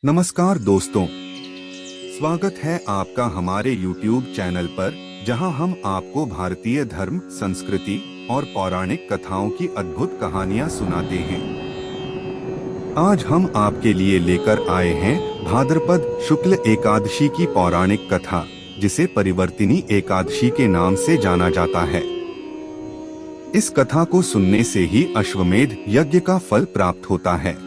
नमस्कार दोस्तों, स्वागत है आपका हमारे YouTube चैनल पर, जहां हम आपको भारतीय धर्म, संस्कृति और पौराणिक कथाओं की अद्भुत कहानियां सुनाते हैं। आज हम आपके लिए लेकर आए हैं भाद्रपद शुक्ल एकादशी की पौराणिक कथा, जिसे परिवर्तिनी एकादशी के नाम से जाना जाता है। इस कथा को सुनने से ही अश्वमेध यज्ञ का फल प्राप्त होता है।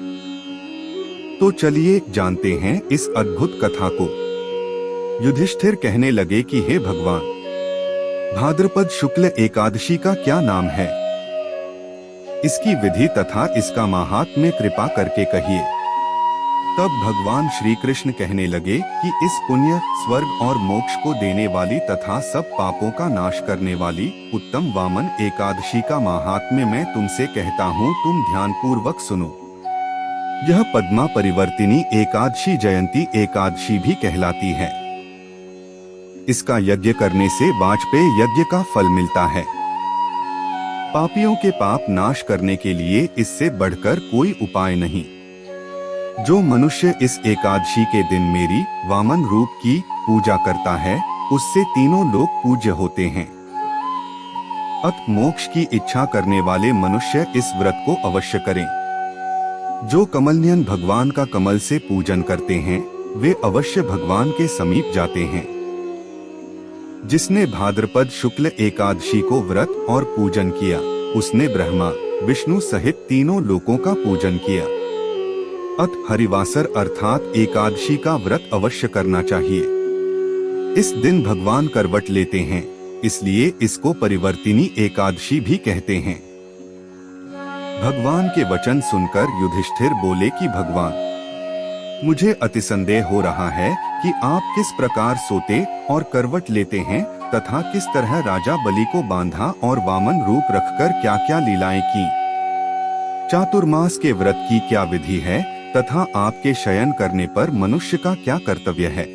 तो चलिए जानते हैं इस अद्भुत कथा को। युधिष्ठिर कहने लगे कि हे भगवान, भाद्रपद शुक्ल एकादशी का क्या नाम है? इसकी विधि तथा इसका महात्म्य कृपा करके कहिए। तब भगवान श्री कृष्ण कहने लगे कि इस पुण्य, स्वर्ग और मोक्ष को देने वाली तथा सब पापों का नाश करने वाली उत्तम वामन एकादशी का महात्म्य मैं तुमसे कहता हूँ, तुम ध्यानपूर्वक सुनो। यह पद्मा परिवर्तिनी एकादशी जयंती एकादशी भी कहलाती है। इसका यज्ञ करने से वाजपेय यज्ञ का फल मिलता है। पापियों के पाप नाश करने के लिए इससे बढ़कर कोई उपाय नहीं। जो मनुष्य इस एकादशी के दिन मेरी वामन रूप की पूजा करता है, उससे तीनों लोग पूज्य होते हैं। अत मोक्ष की इच्छा करने वाले मनुष्य इस व्रत को अवश्य करें। जो कमलनयन भगवान का कमल से पूजन करते हैं, वे अवश्य भगवान के समीप जाते हैं। जिसने भाद्रपद शुक्ल एकादशी को व्रत और पूजन किया, उसने ब्रह्मा, विष्णु सहित तीनों लोकों का पूजन किया। अत हरिवासर अर्थात एकादशी का व्रत अवश्य करना चाहिए। इस दिन भगवान करवट लेते हैं, इसलिए इसको परिवर्तिनी एकादशी भी कहते हैं। भगवान के वचन सुनकर युधिष्ठिर बोले कि भगवान, मुझे अतिसंदेह हो रहा है कि आप किस प्रकार सोते और करवट लेते हैं तथा किस तरह राजा बलि को बांधा और वामन रूप रखकर क्या क्या लीलाएं की। चातुर्मास के व्रत की क्या विधि है तथा आपके शयन करने पर मनुष्य का क्या कर्तव्य है,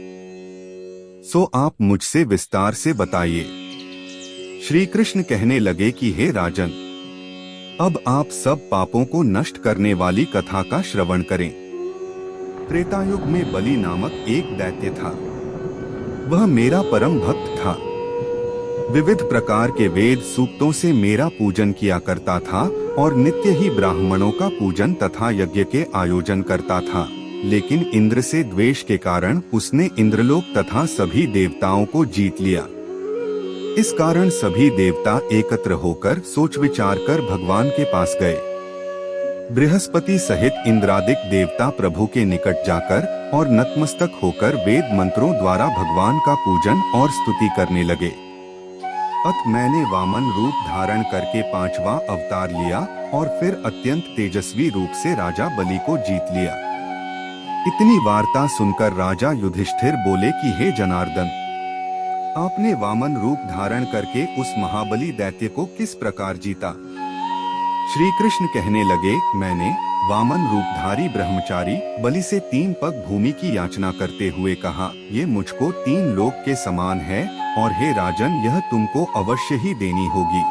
सो आप मुझसे विस्तार से बताइए। श्री कृष्ण कहने लगे कि हे राजन, अब आप सब पापों को नष्ट करने वाली कथा का श्रवण करें। त्रेतायुग में बलि नामक एक दैत्य था। वह मेरा परम भक्त था। विविध प्रकार के वेद सूक्तों से मेरा पूजन किया करता था और नित्य ही ब्राह्मणों का पूजन तथा यज्ञ के आयोजन करता था। लेकिन इंद्र से द्वेष के कारण उसने इंद्रलोक तथा सभी देवताओं को जीत लिया। इस कारण सभी देवता एकत्र होकर सोच विचार कर भगवान के पास गए। बृहस्पति सहित इंद्रादिक देवता प्रभु के निकट जाकर और नतमस्तक होकर वेद मंत्रों द्वारा भगवान का पूजन और स्तुति करने लगे। अत मैंने वामन रूप धारण करके 5वां अवतार लिया और फिर अत्यंत तेजस्वी रूप से राजा बलि को जीत लिया। इतनी वार्ता सुनकर राजा युधिष्ठिर बोले कि हे जनार्दन, आपने वामन रूप धारण करके उस महाबली दैत्य को किस प्रकार जीता? श्री कृष्ण कहने लगे, मैंने वामन रूपधारी ब्रह्मचारी बलि से 3 पग भूमि की याचना करते हुए कहा, ये मुझको 3 लोक के समान है और हे राजन, यह तुमको अवश्य ही देनी होगी।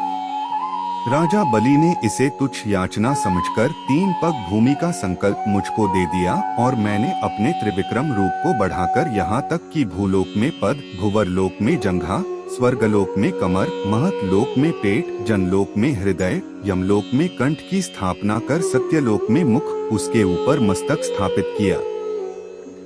राजा बलि ने इसे तुच्छ याचना समझकर 3 पग भूमि का संकल्प मुझको दे दिया और मैंने अपने त्रिविक्रम रूप को बढ़ाकर यहाँ तक कि भूलोक में पद, भुवरलोक में जंघा, स्वर्गलोक में कमर, महतलोक में पेट, जनलोक में हृदय, यमलोक में कंठ की स्थापना कर सत्यलोक में मुख, उसके ऊपर मस्तक स्थापित किया।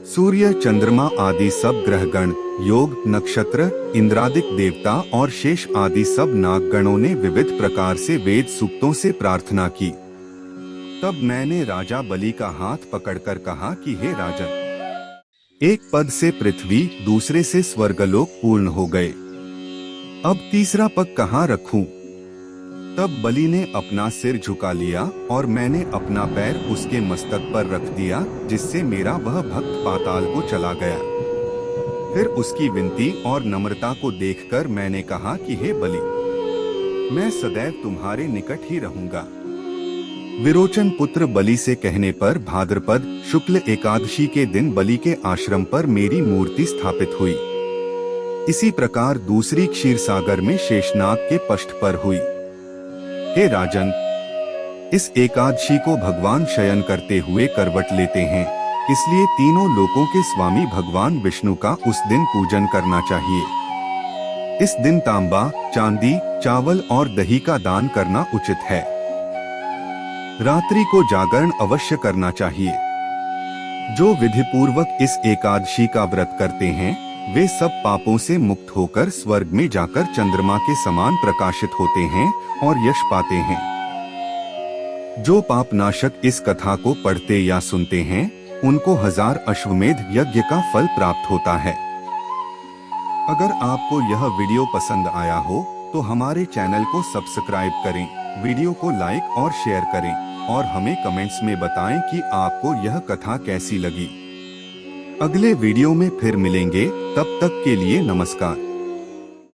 सूर्य, चंद्रमा आदि सब ग्रहगण, योग, नक्षत्र, इंद्रादिक देवता और शेष आदि सब नागगणों ने विविध प्रकार से वेद सूक्तों से प्रार्थना की। तब मैंने राजा बलि का हाथ पकड़कर कहा कि हे राजन, एक पद से पृथ्वी, दूसरे से स्वर्गलोक पूर्ण हो गए। अब तीसरा पग कहाँ रखूं? तब बलि ने अपना सिर झुका लिया और मैंने अपना पैर उसके मस्तक पर रख दिया, जिससे मेरा वह भक्त पाताल को चला गया। फिर उसकी विनती और नम्रता को देखकर मैंने कहा कि हे बलि, मैं सदैव तुम्हारे निकट ही रहूंगा। विरोचन पुत्र बलि से कहने पर भाद्रपद शुक्ल एकादशी के दिन बलि के आश्रम पर मेरी मूर्ति स्थापित हुई। इसी प्रकार दूसरी क्षीरसागर में शेषनाग के पष्ठ पर हुई। हे राजन, इस एकादशी को भगवान शयन करते हुए करवट लेते हैं, इसलिए तीनों लोकों के स्वामी भगवान विष्णु का उस दिन पूजन करना चाहिए। इस दिन तांबा, चांदी, चावल और दही का दान करना उचित है। रात्रि को जागरण अवश्य करना चाहिए। जो विधिपूर्वक इस एकादशी का व्रत करते हैं वे सब पापों से मुक्त होकर स्वर्ग में जाकर चंद्रमा के समान प्रकाशित होते हैं और यश पाते हैं। जो पापनाशक इस कथा को पढ़ते या सुनते हैं उनको 1000 अश्वमेध यज्ञ का फल प्राप्त होता है। अगर आपको यह वीडियो पसंद आया हो तो हमारे चैनल को सब्सक्राइब करें, वीडियो को लाइक और शेयर करें और हमें कमेंट्स में बताएं कि आपको यह कथा कैसी लगी। अगले वीडियो में फिर मिलेंगे, तब तक के लिए नमस्कार।